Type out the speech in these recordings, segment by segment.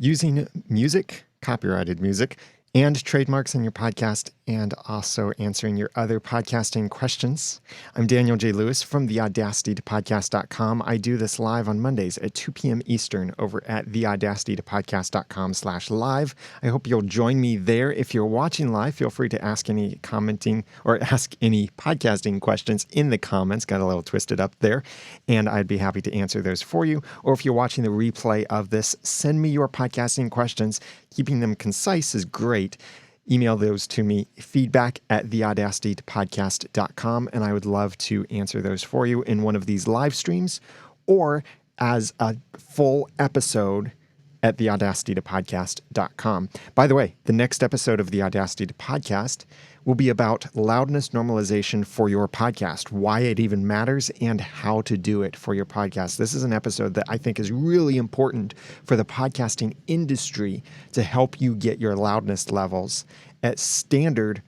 using music, copyrighted music, and trademarks in your podcast, and also answering your other podcasting questions. I'm Daniel J. Lewis from the Audacity-to-podcast.com. I do this live on Mondays at 2 p.m. Eastern over at theaudacity-to-podcast.com/live. I hope you'll join me there. If you're watching live, feel free to ask any commenting or ask any podcasting questions in the comments. Got a little twisted up there, and I'd be happy to answer those for you. Or if you're watching the replay of this, send me your podcasting questions. Keeping them concise is great. Email those to me, feedback@theaudacitytopodcast.com, and I would love to answer those for you in one of these live streams or as a full episode at theaudacitytopodcast.com. By the way, the next episode of the Audacity to Podcast will be about loudness normalization for your podcast, why it even matters, and how to do it for your podcast. This is an episode that I think is really important for the podcasting industry to help you get your loudness levels at standard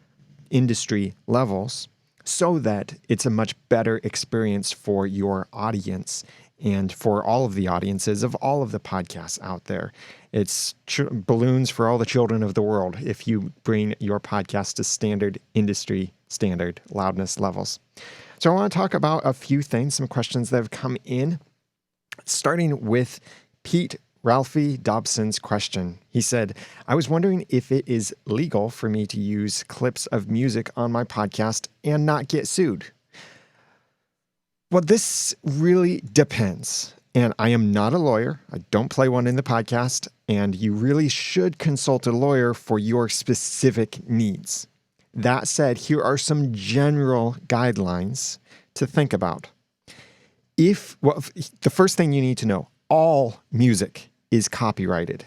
industry levels so that it's a much better experience for your audience and for all of the audiences of all of the podcasts out there. It's balloons for all the children of the world if you bring your podcast to standard industry, standard loudness levels. So I want to talk about a few things, some questions that have come in, starting with Ralphie Dobson's question. He said, I was wondering if it is legal for me to use clips of music on my podcast and not get sued. Well, this really depends. And I am not a lawyer. I don't play one in the podcast. And you really should consult a lawyer for your specific needs. That said, here are some general guidelines to think about. The first thing you need to know, all music is copyrighted.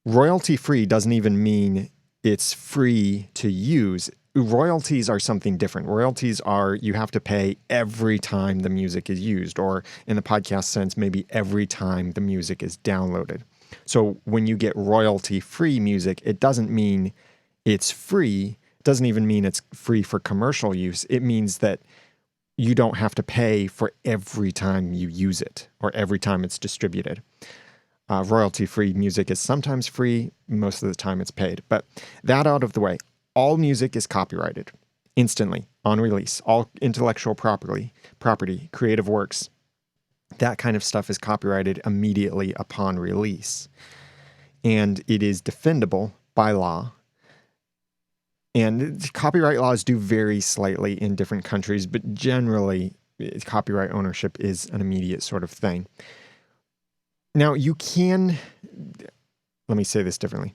Royalty-free doesn't even mean it's free to use. Royalties are something different. Royalties are you have to pay every time the music is used, or in the podcast sense, maybe every time the music is downloaded. So when you get royalty-free music, it doesn't mean it's free. It doesn't even mean it's free for commercial use. It means that you don't have to pay for every time you use it or every time it's distributed. Royalty-free music is sometimes free. Most of the time it's paid. But that out of the way. All music is copyrighted instantly on release. All intellectual property, creative works, that kind of stuff is copyrighted immediately upon release. And it is defendable by law. And copyright laws do vary slightly in different countries, but generally copyright ownership is an immediate sort of thing. Now let me say this differently.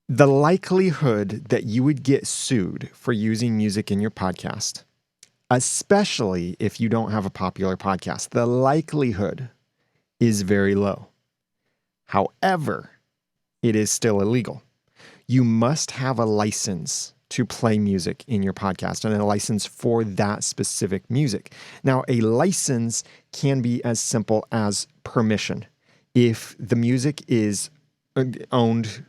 The likelihood that you would get sued for using music in your podcast, especially if you don't have a popular podcast, the likelihood is very low. However, it is still illegal. You must have a license to play music in your podcast and a license for that specific music. Now, a license can be as simple as permission. If the music is owned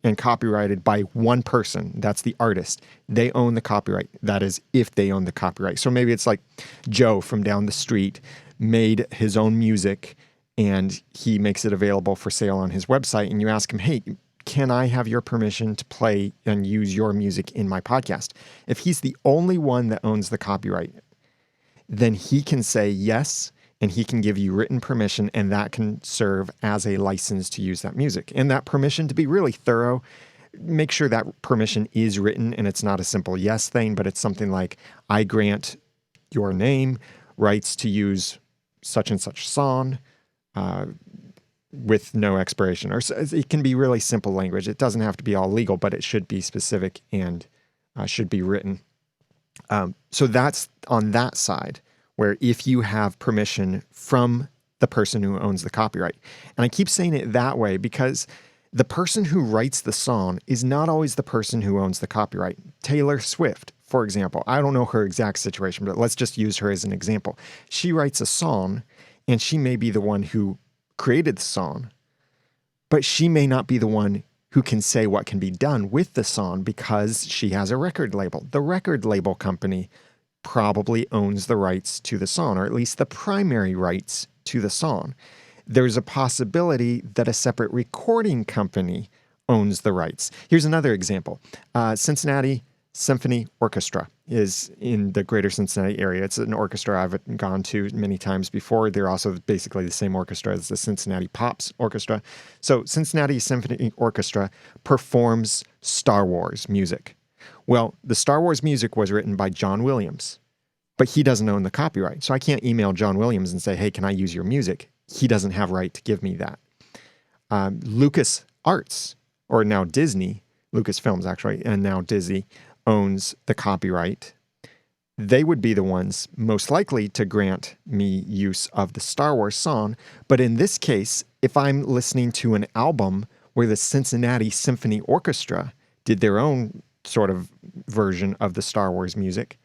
and copyrighted by one person, that's the artist, they own the copyright. That is, if they own the copyright. So maybe it's like Joe from down the street made his own music and he makes it available for sale on his website, and you ask him, hey, can I have your permission to play and use your music in my podcast? If he's the only one that owns the copyright, then he can say yes, and he can give you written permission, and that can serve as a license to use that music. And that permission, to be really thorough, make sure that permission is written and it's not a simple yes thing, but it's something like, I grant your name rights to use such and such song with no expiration. Or it can be really simple language. It doesn't have to be all legal, but it should be specific and should be written. So that's on that side, where if you have permission from the person who owns the copyright. And I keep saying it that way because the person who writes the song is not always the person who owns the copyright. Taylor Swift, for example, I don't know her exact situation, but let's just use her as an example. She writes a song, and she may be the one who created the song, but she may not be the one who can say what can be done with the song because she has a record label. The record label company probably owns the rights to the song, or at least the primary rights to the song. there's a possibility that a separate recording company owns the rights. Here's another example. Cincinnati Symphony Orchestra is in the greater Cincinnati area. It's an orchestra I've gone to many times before. They're also basically the same orchestra as the Cincinnati Pops Orchestra. So Cincinnati Symphony Orchestra performs Star Wars music. Well, the Star Wars music was written by John Williams, but he doesn't own the copyright. So I can't email John Williams and say, hey, can I use your music? He doesn't have right to give me that. Lucas Arts, or now Disney, Lucasfilms actually, and now Disney owns the copyright. They would be the ones most likely to grant me use of the Star Wars song. But in this case, if I'm listening to an album where the Cincinnati Symphony Orchestra did their own sort of version of the Star Wars music,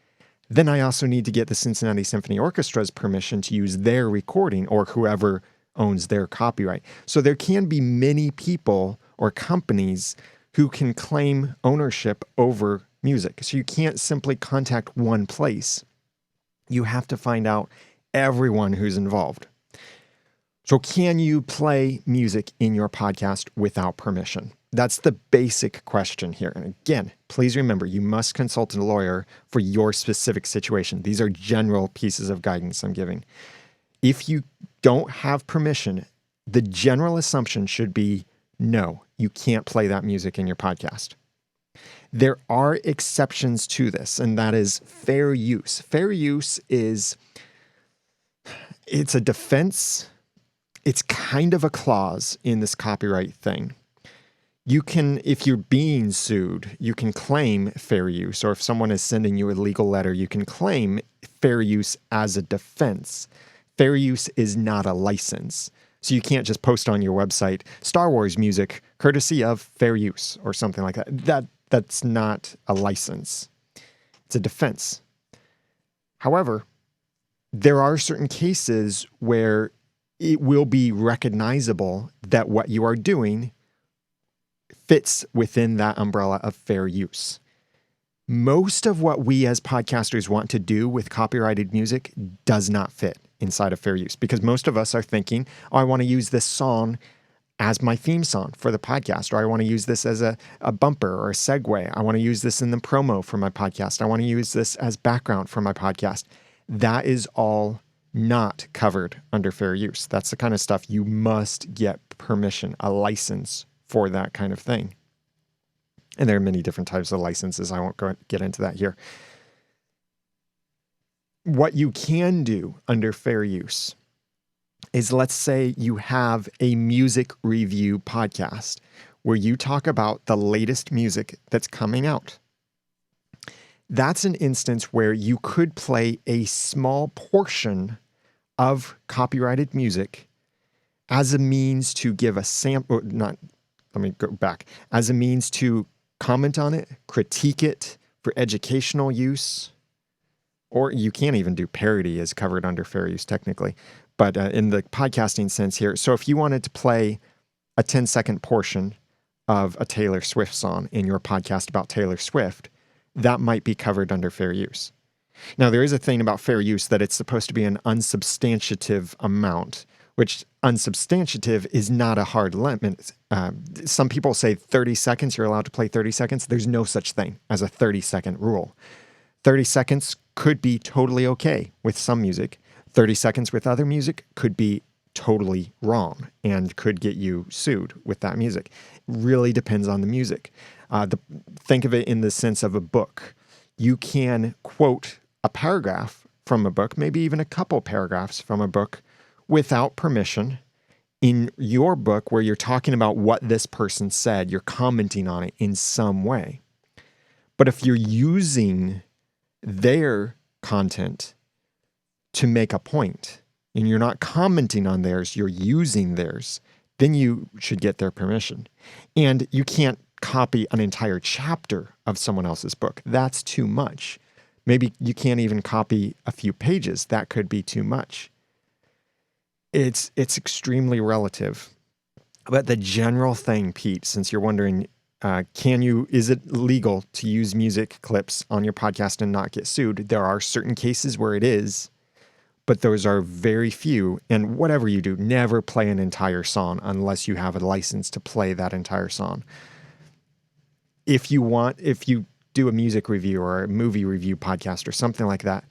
then I also need to get the Cincinnati Symphony Orchestra's permission to use their recording, or whoever owns their copyright. So there can be many people or companies who can claim ownership over music. So you can't simply contact one place. You have to find out everyone who's involved. So can you play music in your podcast without permission? That's the basic question here. And again, please remember, you must consult a lawyer for your specific situation. These are general pieces of guidance I'm giving. If you don't have permission, the general assumption should be, no, you can't play that music in your podcast. There are exceptions to this, and that is fair use. Fair use it's a defense. It's kind of a clause in this copyright thing. You can, if you're being sued, you can claim fair use, or if someone is sending you a legal letter, you can claim fair use as a defense. Fair use is not a license. So you can't just post on your website, Star Wars music, courtesy of fair use, or something like that. That's not a license. It's a defense. However, there are certain cases where it will be recognizable that what you are doing fits within that umbrella of fair use. Most of what we as podcasters want to do with copyrighted music does not fit inside of fair use, because most of us are thinking, oh, I want to use this song as my theme song for the podcast, or I want to use this as a bumper or a segue. I want to use this in the promo for my podcast. I want to use this as background for my podcast. That is all not covered under fair use. That's the kind of stuff you must get permission, a license for that kind of thing. And there are many different types of licenses. I won't get into that here. What you can do under fair use is, let's say you have a music review podcast where you talk about the latest music that's coming out. That's an instance where you could play a small portion of copyrighted music as a means to give a sample, as a means to comment on it, critique it for educational use, or you can't even do parody as covered under fair use technically, but in the podcasting sense here. So if you wanted to play a 10-second portion of a Taylor Swift song in your podcast about Taylor Swift, that might be covered under fair use. Now, there is a thing about fair use that it's supposed to be an unsubstantiative amount, which unsubstantiative is not a hard limit. Some people say 30 seconds, you're allowed to play 30 seconds. There's no such thing as a 30-second rule. 30 seconds could be totally okay with some music. 30 seconds with other music could be totally wrong and could get you sued with that music. It really depends on the music. Think of it in the sense of a book. You can quote a paragraph from a book, maybe even a couple paragraphs from a book, without permission in your book where you're talking about what this person said. You're commenting on it in some way. But if you're using their content to make a point and you're not commenting on theirs, you're using theirs, then you should get their permission. And you can't copy an entire chapter of someone else's book. That's too much. Maybe you can't even copy a few pages. That could be too much. It's extremely relative. But the general thing, Pete, since you're wondering, is it legal to use music clips on your podcast and not get sued? There are certain cases where it is, but those are very few. And whatever you do, never play an entire song unless you have a license to play that entire song. If you do a music review or a movie review podcast or something like that,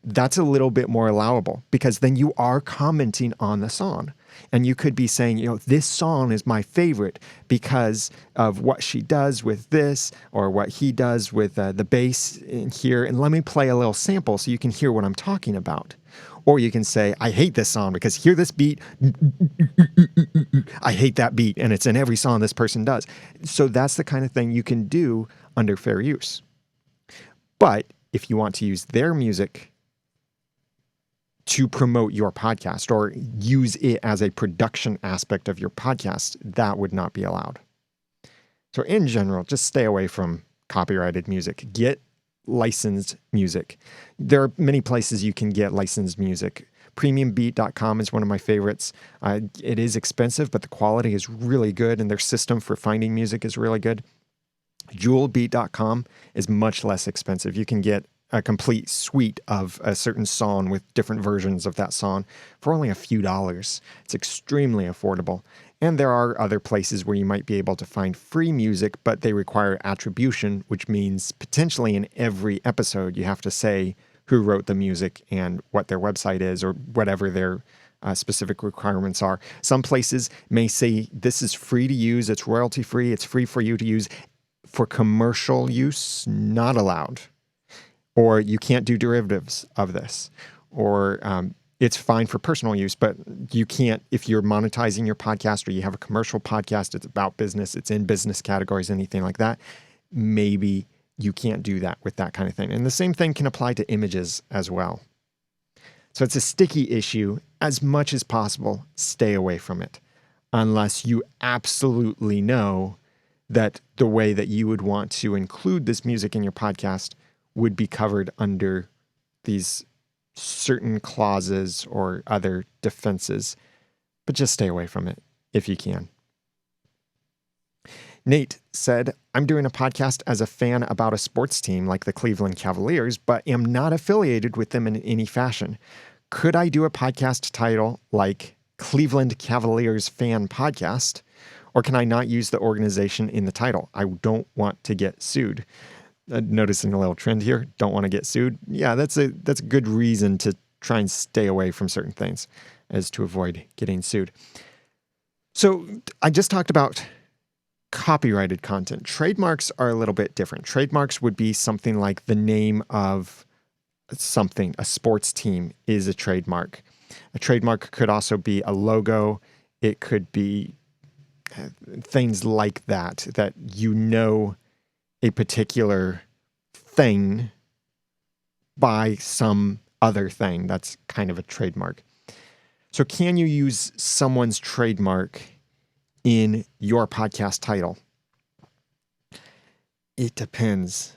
that's a little bit more allowable because then you are commenting on the song. And you could be saying, this song is my favorite because of what she does with this or what he does with the bass in here. And let me play a little sample so you can hear what I'm talking about. Or you can say, I hate this song because hear this beat. I hate that beat. And it's in every song this person does. So that's the kind of thing you can do under fair use. But if you want to use their music to promote your podcast or use it as a production aspect of your podcast, that would not be allowed. So in general, just stay away from copyrighted music. Get licensed music. There are many places you can get licensed music. Premiumbeat.com is one of my favorites. It is expensive, but the quality is really good, and their system for finding music is really good. Jewelbeat.com is much less expensive. You can get a complete suite of a certain song with different versions of that song for only a few dollars. It's extremely affordable. And there are other places where you might be able to find free music, but they require attribution, which means potentially in every episode you have to say who wrote the music and what their website is or whatever their specific requirements are. Some places may say this is free to use, it's royalty free, it's free for you to use. For commercial use, not allowed. Or you can't do derivatives of this, or it's fine for personal use, but you can't, if you're monetizing your podcast or you have a commercial podcast, it's about business, it's in business categories, anything like that, maybe you can't do that with that kind of thing. And the same thing can apply to images as well. So it's a sticky issue. As much as possible, stay away from it, unless you absolutely know that the way that you would want to include this music in your podcast would be covered under these certain clauses or other defenses, but just stay away from it if you can. Nate said, I'm doing a podcast as a fan about a sports team like the Cleveland Cavaliers, but am not affiliated with them in any fashion. Could I do a podcast title like Cleveland Cavaliers Fan Podcast, or can I not use the organization in the title? I don't want to get sued. Noticing a little trend here, don't want to get sued. Yeah, that's a good reason to try and stay away from certain things as to avoid getting sued. So I just talked about copyrighted content. Trademarks are a little bit different. Trademarks would be something like the name of something. A sports team is a trademark. A trademark could also be a logo. It could be things like that a particular thing by some other thing. That's kind of a trademark. So can you use someone's trademark in your podcast title? It depends.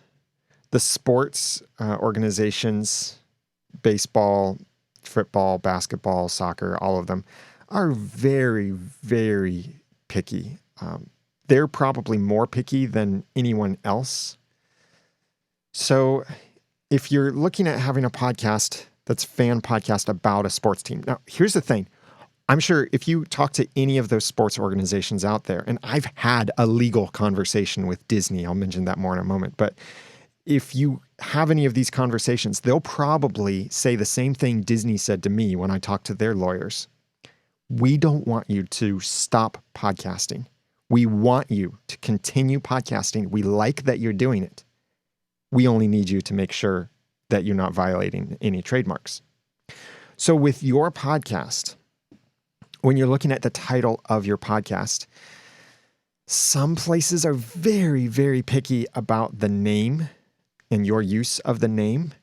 The sports organizations, baseball, football, basketball, soccer, all of them are very, very picky. They're probably more picky than anyone else. So if you're looking at having a podcast that's fan podcast about a sports team. Now, here's the thing. I'm sure if you talk to any of those sports organizations out there, and I've had a legal conversation with Disney, I'll mention that more in a moment, but if you have any of these conversations, they'll probably say the same thing Disney said to me when I talked to their lawyers. We don't want you to stop podcasting. We want you to continue podcasting. We like that you're doing it. We only need you to make sure that you're not violating any trademarks. So with your podcast, when you're looking at the title of your podcast, some places are very, very picky about the name and your use of the name.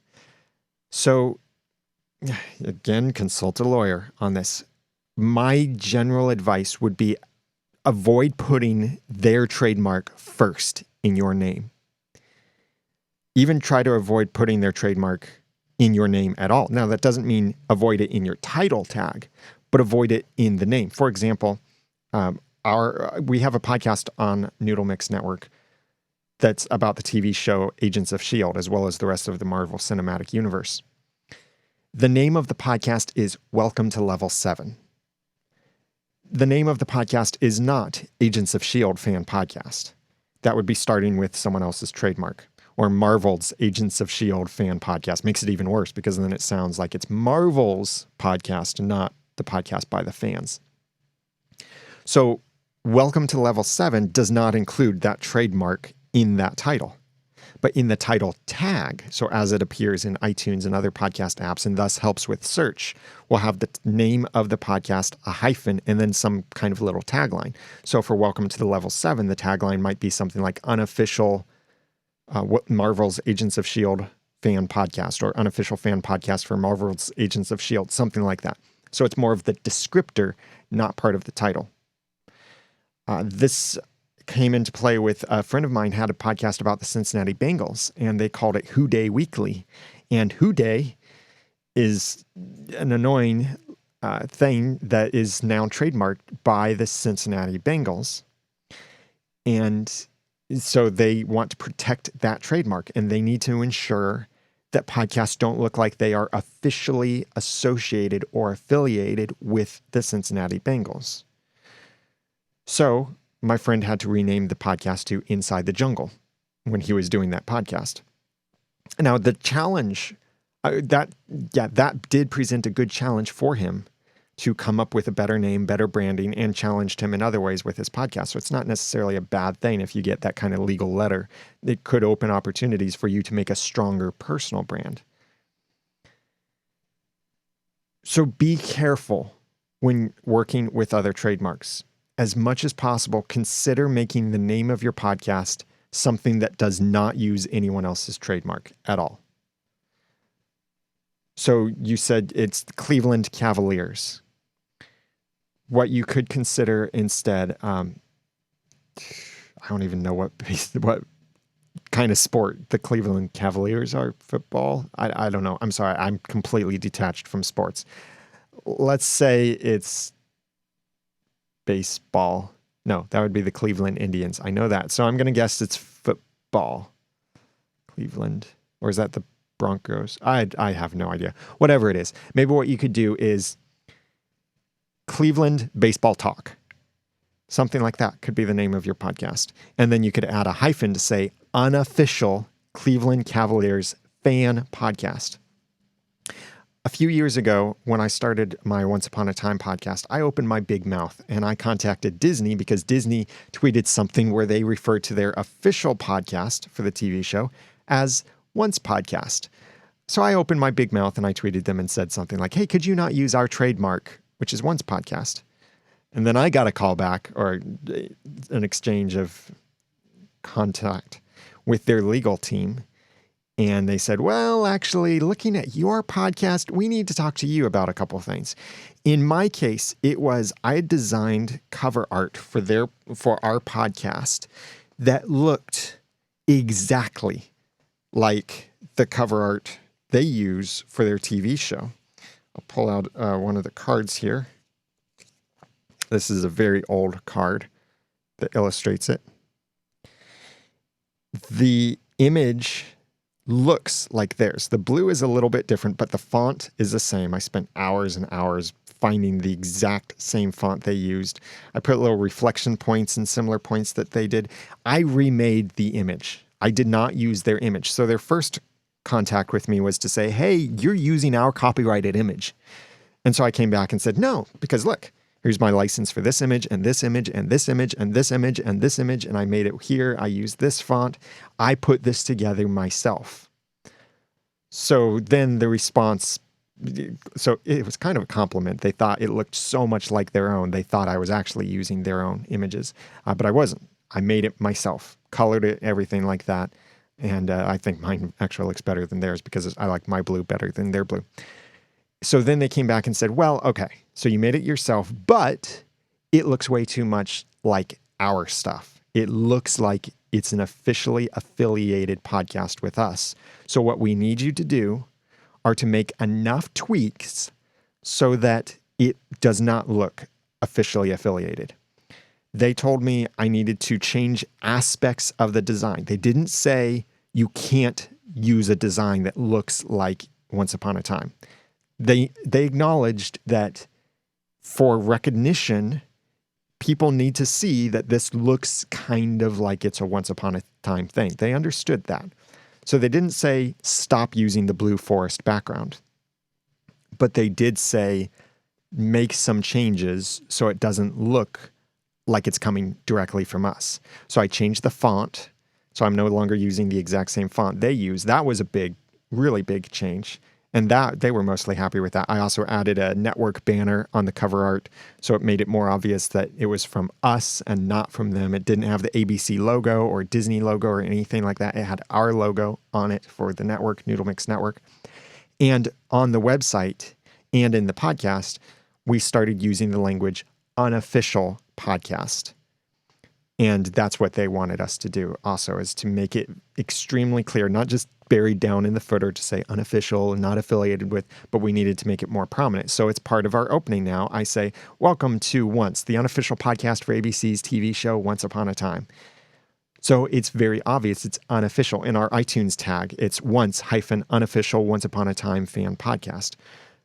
So again, consult a lawyer on this. My general advice would be avoid putting their trademark first in your name. Even try to avoid putting their trademark in your name at all. Now, that doesn't mean avoid it in your title tag, but avoid it in the name. For example, we have a podcast on Noodle.mx network that's about the TV show Agents of S.H.I.E.L.D., as well as the rest of the Marvel Cinematic Universe. The name of the podcast is Welcome to Level 7. The name of the podcast is not Agents of S.H.I.E.L.D. Fan Podcast. That would be starting with someone else's trademark. Or Marvel's Agents of S.H.I.E.L.D. Fan Podcast. Makes it even worse because then it sounds like it's Marvel's podcast, not the podcast by the fans. So Welcome to Level 7 does not include that trademark in that title. But in the title tag, so as it appears in iTunes and other podcast apps and thus helps with search, we'll have the name of the podcast, a hyphen, and then some kind of little tagline. So for Welcome to the Level 7, the tagline might be something like unofficial Marvel's Agents of S.H.I.E.L.D. fan podcast or unofficial fan podcast for Marvel's Agents of S.H.I.E.L.D., something like that. So it's more of the descriptor, not part of the title. This came into play with a friend of mine had a podcast about the Cincinnati Bengals, and they called it Who Day Weekly. And Who Day is an annoying thing that is now trademarked by the Cincinnati Bengals. And so they want to protect that trademark, and they need to ensure that podcasts don't look like they are officially associated or affiliated with the Cincinnati Bengals. So my friend had to rename the podcast to Inside the Jungle when he was doing that podcast. Now, the challenge, that did present a good challenge for him to come up with a better name, better branding, and challenged him in other ways with his podcast. So it's not necessarily a bad thing if you get that kind of legal letter. It could open opportunities for you to make a stronger personal brand. So be careful when working with other trademarks. As much as possible, consider making the name of your podcast something that does not use anyone else's trademark at all. So you said it's the Cleveland Cavaliers. What you could consider instead, I don't even know what kind of sport the Cleveland Cavaliers are. Football? I don't know. I'm sorry. I'm completely detached from sports. Let's say it's baseball. No, that would be the Cleveland Indians. I know that. So I'm going to guess it's football. Cleveland. Or is that the Broncos? I have no idea. Whatever it is. Maybe what you could do is Cleveland Baseball Talk. Something like that could be the name of your podcast. And then you could add a hyphen to say unofficial Cleveland Cavaliers fan podcast. A few years ago, when I started my Once Upon a Time podcast, I opened my big mouth and I contacted Disney because Disney tweeted something where they referred to their official podcast for the TV show as Once Podcast. So I opened my big mouth and I tweeted them and said something like, hey, could you not use our trademark, which is Once Podcast? And then I got a call back or an exchange of contact with their legal team. And they said, well, actually, looking at your podcast, we need to talk to you about a couple of things. In my case, it was I had designed cover art for our podcast that looked exactly like the cover art they use for their TV show. I'll pull out one of the cards here. This is a very old card that illustrates it. The image looks like theirs. The blue is a little bit different, but the font is the same. I spent hours and hours finding the exact same font they used. I put little reflection points and similar points that they did. I remade the image. I did not use their image. So their first contact with me was to say, hey, you're using our copyrighted image. And so I came back and said, no, because look, here's my license for this image and this image and this image and this image and this image. And I made it here. I used this font. I put this together myself. So then the response, so it was kind of a compliment. They thought it looked so much like their own. They thought I was actually using their own images, but I wasn't. I made it myself, colored it, everything like that. And I think mine actually looks better than theirs because I like my blue better than their blue. So then they came back and said, well, okay, so you made it yourself, but it looks way too much like our stuff. It looks like it's an officially affiliated podcast with us. So what we need you to do are to make enough tweaks so that it does not look officially affiliated. They told me I needed to change aspects of the design. They didn't say you can't use a design that looks like Once Upon a Time. they acknowledged that for recognition, people need to see that this looks kind of like it's a once upon a time thing. They understood that. So they didn't say stop using the blue forest background, but they did say make some changes so it doesn't look like it's coming directly from us. So I changed the font. So I'm no longer using the exact same font they use. That was a big, really big change. And that they were mostly happy with that. I also added a network banner on the cover art, so it made it more obvious that it was from us and not from them. It didn't have the ABC logo or Disney logo or anything like that. It had our logo on it for the network, Noodle.mx network. And on the website and in the podcast, we started using the language unofficial podcast. And that's what they wanted us to do also, is to make it extremely clear, not just buried down in the footer to say unofficial and not affiliated with, but we needed to make it more prominent. So it's part of our opening now. I say, welcome to Once, the unofficial podcast for ABC's TV show Once Upon a Time. So it's very obvious it's unofficial. In our iTunes tag, it's once-unofficial Once Upon a Time fan podcast,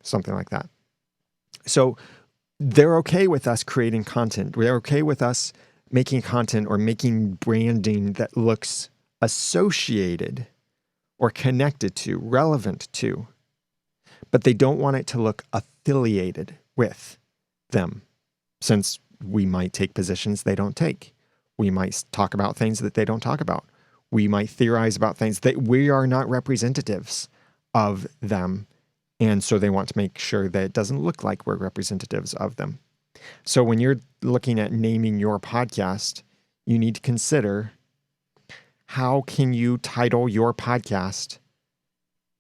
something like that. So they're okay with us creating content. They're okay with us making content or making branding that looks associated or connected to, relevant to, but they don't want it to look affiliated with them, since we might take positions they don't take. We might talk about things that they don't talk about. We might theorize about things that we are not representatives of them, and so they want to make sure that it doesn't look like we're representatives of them. So when you're looking at naming your podcast, you need to consider, how can you title your podcast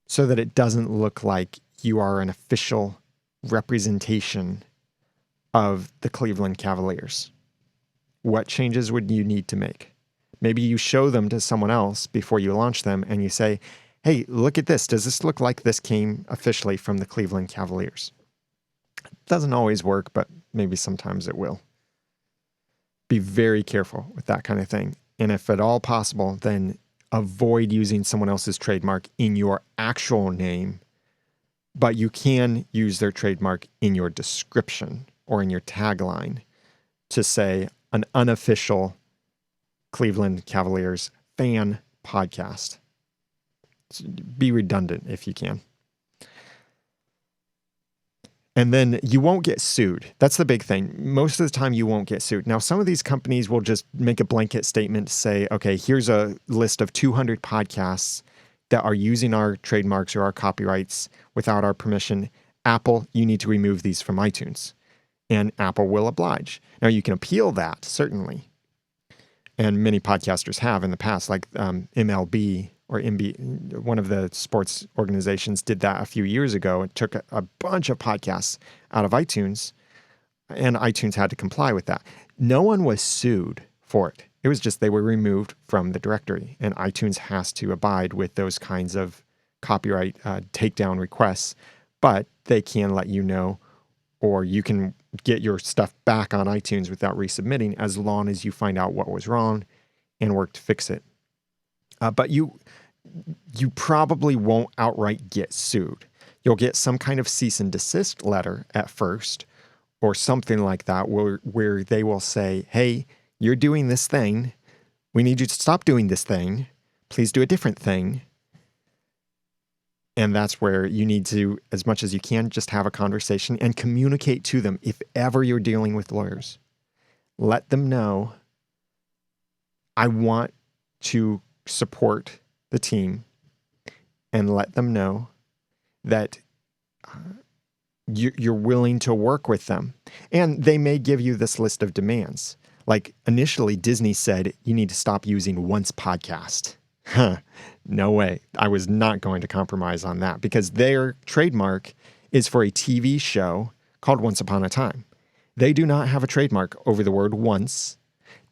so that it doesn't look like you are an official representation of the Cleveland Cavaliers? What changes would you need to make? Maybe you show them to someone else before you launch them and you say, hey, look at this. Does this look like this came officially from the Cleveland Cavaliers? It doesn't always work, but maybe sometimes it will. Be very careful with that kind of thing. And if at all possible, then avoid using someone else's trademark in your actual name, but you can use their trademark in your description or in your tagline to say an unofficial Cleveland Cavaliers fan podcast. Be redundant if you can. And then you won't get sued. That's the big thing. Most of the time you won't get sued. Now, some of these companies will just make a blanket statement, say, okay, here's a list of 200 podcasts that are using our trademarks or our copyrights without our permission. Apple, you need to remove these from iTunes. And Apple will oblige. Now, you can appeal that, certainly. And many podcasters have in the past, like MLB or MB, one of the sports organizations did that a few years ago. It took a bunch of podcasts out of iTunes, and iTunes had to comply with that. No one was sued for it. It was just they were removed from the directory, and iTunes has to abide with those kinds of copyright takedown requests, but they can let you know, or you can get your stuff back on iTunes without resubmitting as long as you find out what was wrong and work to fix it. But you probably won't outright get sued. You'll get some kind of cease and desist letter at first, or something like that, where they will say, hey, you're doing this thing. We need you to stop doing this thing. Please do a different thing. And that's where you need to, as much as you can, just have a conversation and communicate to them. If ever you're dealing with lawyers, let them know, I want to support the team, and let them know that you're willing to work with them. And they may give you this list of demands. Like initially, Disney said, you need to stop using Once Podcast. No way. I was not going to compromise on that, because their trademark is for a TV show called Once Upon a Time. They do not have a trademark over the word once.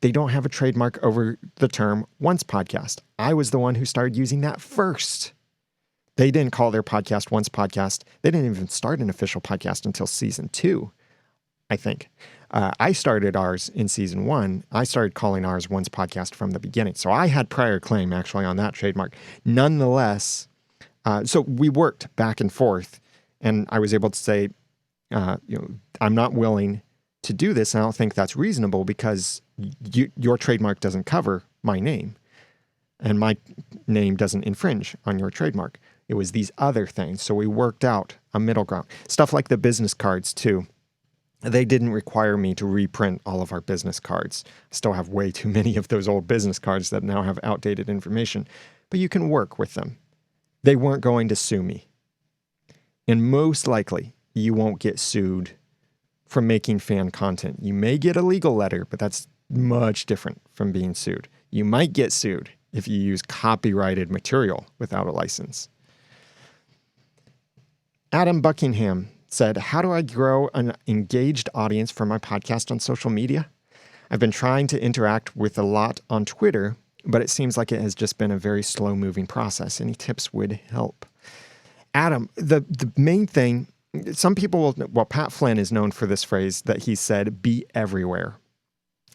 They don't have a trademark over the term Once Podcast. I was the one who started using that first. They didn't call their podcast Once Podcast. They didn't even start an official podcast until season 2, I think. I started ours in season 1. I started calling ours Once Podcast from the beginning. So I had prior claim actually on that trademark. Nonetheless, so we worked back and forth, And I was able to say, I'm not willing to do this. And I don't think that's reasonable because your trademark doesn't cover my name and my name doesn't infringe on your trademark. It was these other things. So we worked out a middle ground. Stuff like the business cards too. They didn't require me to reprint all of our business cards. I still have way too many of those old business cards that now have outdated information, but you can work with them. They weren't going to sue me. And most likely, you won't get sued for making fan content. You may get a legal letter, but that's much different from being sued. You might get sued if you use copyrighted material without a license. Adam Buckingham said, how do I grow an engaged audience for my podcast on social media? I've been trying to interact with a lot on Twitter, but it seems like it has just been a very slow-moving process. Any tips would help. Adam, the main thing, some people will, Pat Flynn is known for this phrase that he said, be everywhere.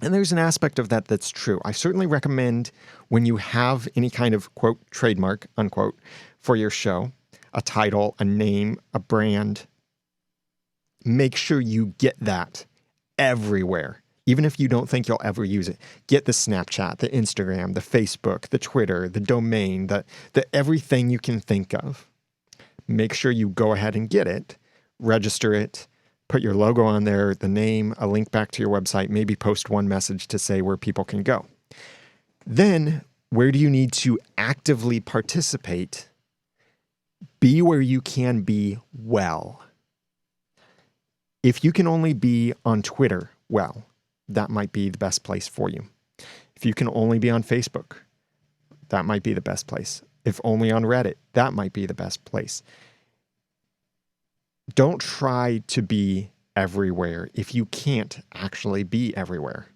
And there's an aspect of that that's true. I certainly recommend when you have any kind of, quote, trademark, unquote, for your show, a title, a name, a brand, make sure you get that everywhere. Even if you don't think you'll ever use it, get the Snapchat, the Instagram, the Facebook, the Twitter, the domain, the everything you can think of. Make sure you go ahead and get it, register it, put your logo on there, the name, a link back to your website, maybe post one message to say where people can go. Then, where do you need to actively participate? Be where you can be well. If you can only be on Twitter well, that might be the best place for you. If you can only be on Facebook, that might be the best place. If only on Reddit, that might be the best place. Don't try to be everywhere if you can't actually be everywhere.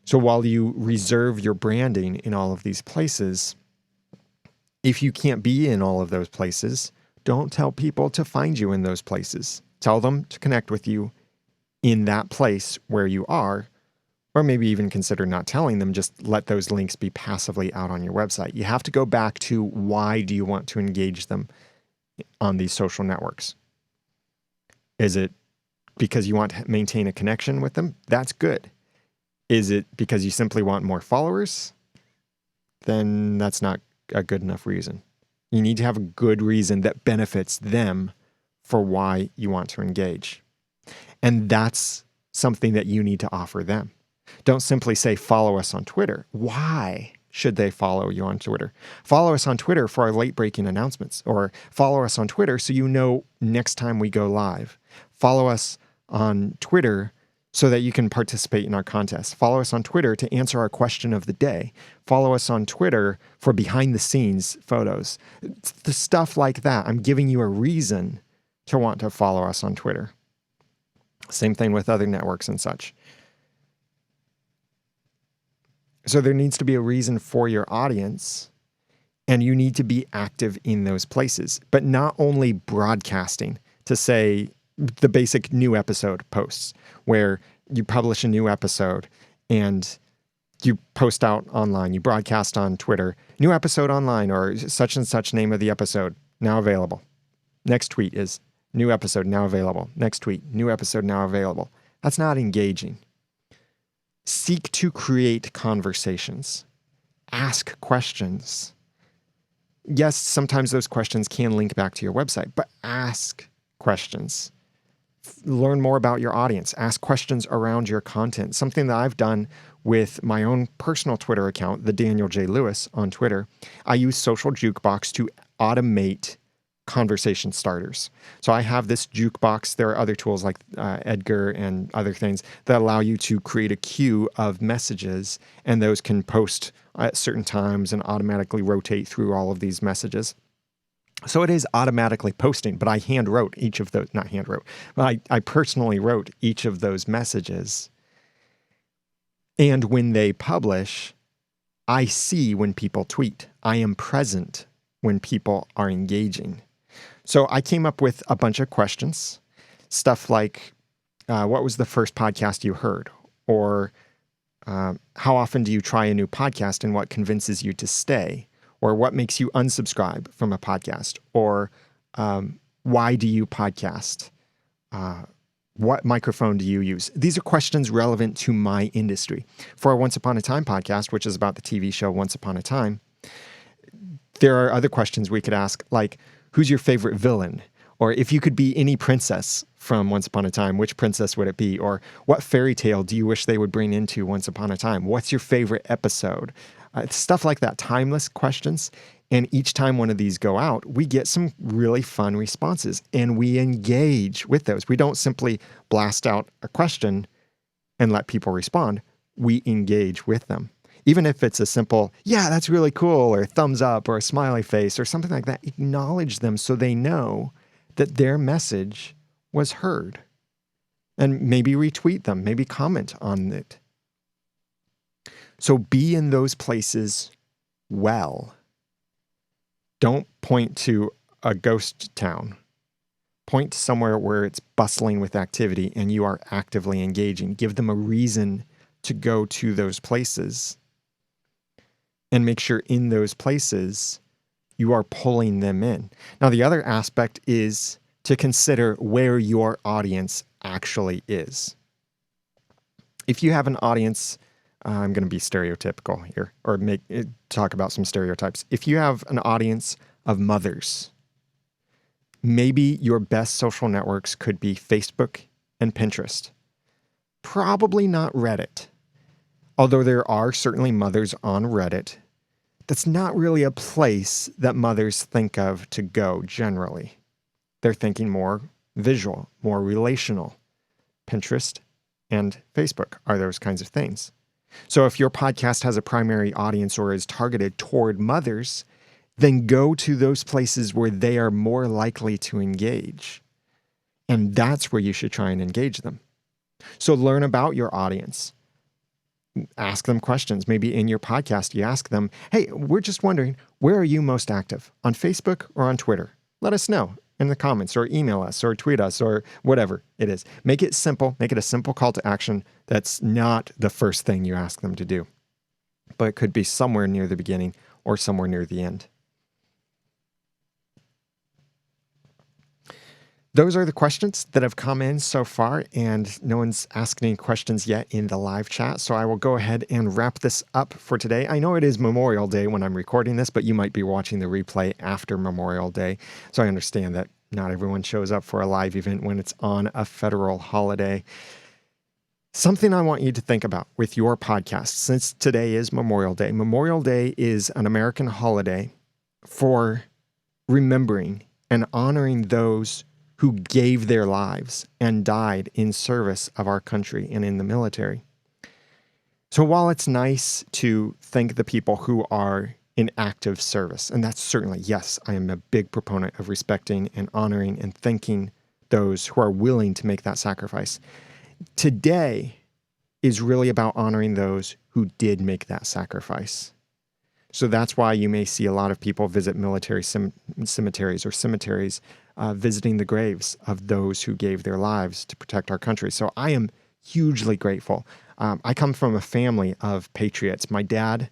So while you reserve your branding in all of these places, if you can't be in all of those places, don't tell people to find you in those places. Tell them to connect with you in that place where you are, or maybe even consider not telling them, just let those links be passively out on your website. You have to go back to why do you want to engage them on these social networks? Is it because you want to maintain a connection with them? That's good. Is it because you simply want more followers? Then that's not a good enough reason. You need to have a good reason that benefits them for why you want to engage. And that's something that you need to offer them. Don't simply say, follow us on Twitter. Why should they follow you on Twitter? Follow us on Twitter for our late-breaking announcements, or follow us on Twitter so you know next time we go live. Follow us on Twitter so that you can participate in our contest. Follow us on Twitter to answer our question of the day. Follow us on Twitter for behind-the-scenes photos. The stuff like that. I'm giving you a reason to want to follow us on Twitter. Same thing with other networks and such. So there needs to be a reason for your audience, and you need to be active in those places, but not only broadcasting to say the basic new episode posts where you publish a new episode and you post out online, you broadcast on Twitter, new episode online or such and such name of the episode now available. Next tweet is new episode now available. Next tweet, new episode now available. That's not engaging. Seek to create conversations. Ask questions. Yes, sometimes those questions can link back to your website, but ask questions. Learn more about your audience. Ask questions around your content. Something that I've done with my own personal Twitter account, the Daniel J. Lewis on Twitter. I use Social Jukebox to automate conversation starters. So I have this jukebox. There are other tools like Edgar and other things that allow you to create a queue of messages, and those can post at certain times and automatically rotate through all of these messages. So it is automatically posting, but I hand-wrote each of those, not hand-wrote, but I personally wrote each of those messages. And when they publish, I see when people tweet. I am present when people are engaging. So I came up with a bunch of questions, stuff like, what was the first podcast you heard? Or how often do you try a new podcast and what convinces you to stay? Or what makes you unsubscribe from a podcast? Or Why do you podcast? What microphone do you use? These are questions relevant to my industry. For our Once Upon a Time podcast, which is about the TV show Once Upon a Time, there are other questions we could ask, like, who's your favorite villain? Or if you could be any princess from Once Upon a Time, which princess would it be? Or what fairy tale do you wish they would bring into Once Upon a Time? What's your favorite episode? Stuff like that, timeless questions. And each time one of these go out, we get some really fun responses and we engage with those. We don't simply blast out a question and let people respond. We engage with them. Even if it's a simple, yeah, that's really cool, or thumbs up, or a smiley face, or something like that, acknowledge them so they know that their message was heard. And maybe retweet them, maybe comment on it. So be in those places well. Don't point to a ghost town. Point to somewhere where it's bustling with activity and you are actively engaging. Give them a reason to go to those places. And make sure in those places you are pulling them in. Now, the other aspect is to consider where your audience actually is. If you have an audience, I'm going to be stereotypical here, or talk about some stereotypes. If you have an audience of mothers, maybe your best social networks could be Facebook and Pinterest. Probably not Reddit. Although there are certainly mothers on Reddit, that's not really a place that mothers think of to go generally. They're thinking more visual, more relational. Pinterest and Facebook are those kinds of things. So if your podcast has a primary audience or is targeted toward mothers, then go to those places where they are more likely to engage. And that's where you should try and engage them. So learn about your audience. Ask them questions. Maybe in your podcast, you ask them, hey, we're just wondering, where are you most active? On Facebook or on Twitter? Let us know in the comments, or email us, or tweet us, or whatever it is. Make it simple. Make it a simple call to action that's not the first thing you ask them to do. But it could be somewhere near the beginning or somewhere near the end. Those are the questions that have come in so far, and no one's asked any questions yet in the live chat, so I will go ahead and wrap this up for today. I know it is Memorial Day when I'm recording this, but you might be watching the replay after Memorial Day, so I understand that not everyone shows up for a live event when it's on a federal holiday. Something I want you to think about with your podcast, since today is Memorial Day. Memorial Day is an American holiday for remembering and honoring those who gave their lives and died in service of our country and in the military. So while it's nice to thank the people who are in active service, and that's certainly, yes, I am a big proponent of respecting and honoring and thanking those who are willing to make that sacrifice. Today is really about honoring those who did make that sacrifice. So that's why you may see a lot of people visit military cemeteries or cemeteries, visiting the graves of those who gave their lives to protect our country. So I am hugely grateful. I come from a family of patriots. My dad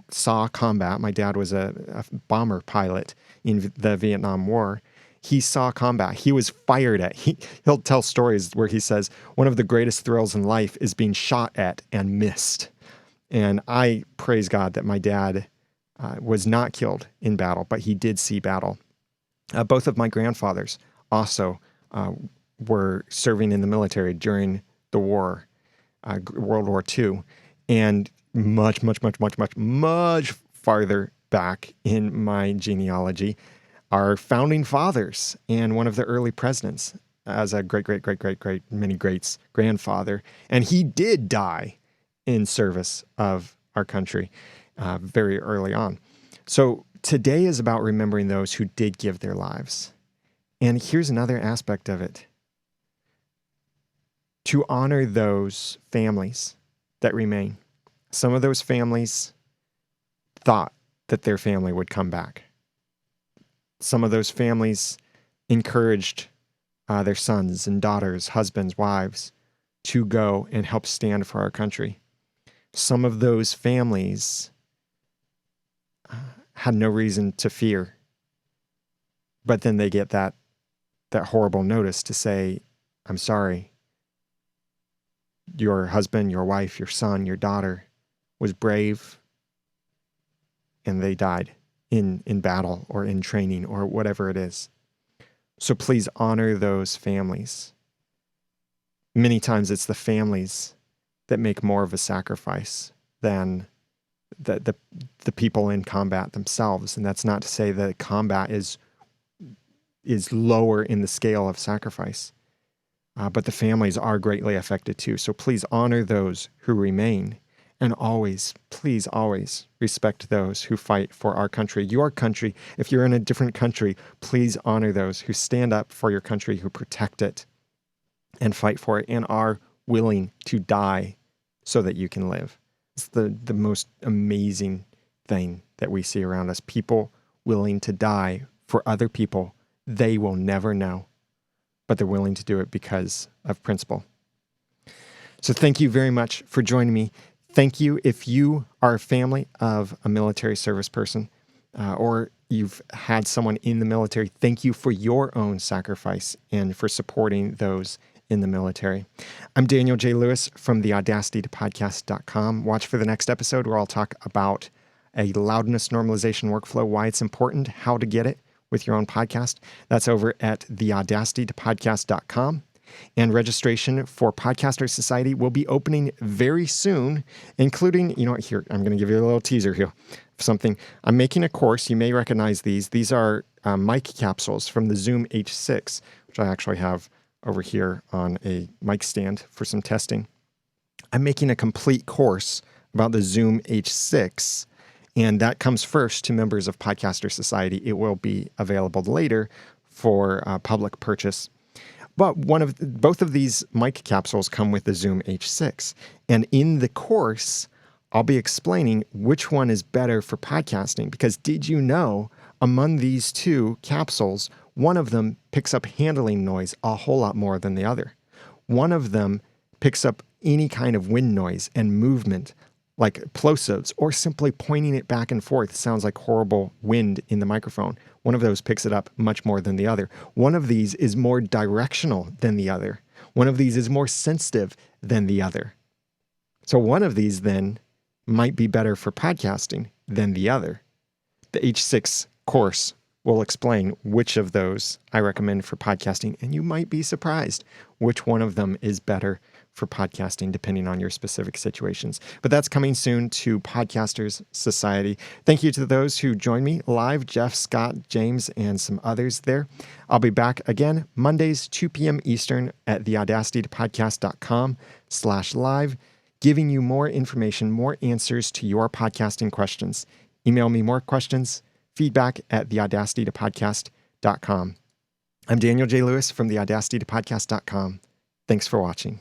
saw combat. My dad was a bomber pilot in the Vietnam War. He saw combat. He was fired at. He'll tell stories where he says, one of the greatest thrills in life is being shot at and missed. And I praise God that my dad was not killed in battle, but he did see battle. Both of my grandfathers also were serving in the military during the war, World War II, and much farther back in my genealogy, our founding fathers and one of the early presidents as a great, many greats grandfather. And he did die in service of our country very early on. So today is about remembering those who did give their lives. And here's another aspect of it. To honor those families that remain. Some of those families thought that their family would come back. Some of those families encouraged their sons and daughters, husbands, wives, to go and help stand for our country. Some of those families had no reason to fear, but then they get that that horrible notice to say, I'm sorry. Your husband, your wife, your son, your daughter was brave and they died in battle or in training or whatever it is. So please honor those families. Many times it's the families that make more of a sacrifice than the people in combat themselves. And that's not to say that combat is lower in the scale of sacrifice. But the families are greatly affected too. So please honor those who remain. And always, please always respect those who fight for our country, your country. If you're in a different country, please honor those who stand up for your country, who protect it and fight for it and are willing to die so that you can live. It's the most amazing thing that we see around us. People willing to die for other people they will never know, but they're willing to do it because of principle. So thank you very much for joining me. Thank you if you are a family of a military service person or you've had someone in the military. Thank you for your own sacrifice and for supporting those in the military. I'm Daniel J. Lewis from the Audacity-to-podcast.com. Watch for the next episode where I'll talk about a loudness normalization workflow, why it's important, how to get it with your own podcast. That's over at the Audacity-to-podcast.com. And registration for Podcaster Society will be opening very soon, including, here, I'm going to give you a little teaser here of something. I'm making a course. You may recognize these. These are mic capsules from the Zoom H6, which I actually have over here on a mic stand for some testing. I'm making a complete course about the Zoom H6, and that comes first to members of Podcaster Society. It will be available later for public purchase. But both of these mic capsules come with the Zoom H6. And in the course, I'll be explaining which one is better for podcasting. Because did you know, among these two capsules, one of them picks up handling noise a whole lot more than the other. One of them picks up any kind of wind noise and movement, like plosives, or simply pointing it back and forth sounds like horrible wind in the microphone. One of those picks it up much more than the other. One of these is more directional than the other. One of these is more sensitive than the other. So one of these then might be better for podcasting than the other. The H6 course will explain which of those I recommend for podcasting, and you might be surprised which one of them is better for podcasting, depending on your specific situations. But that's coming soon to Podcasters Society. Thank you to those who joined me live, Jeff, Scott, James, and some others there. I'll be back again Mondays, 2 p.m. Eastern at theaudacitytopodcast.com/live, giving you more information, more answers to your podcasting questions. Email me more questions, feedback at theaudacitytopodcast.com. I'm Daniel J. Lewis from theaudacitytopodcast.com. Thanks for watching.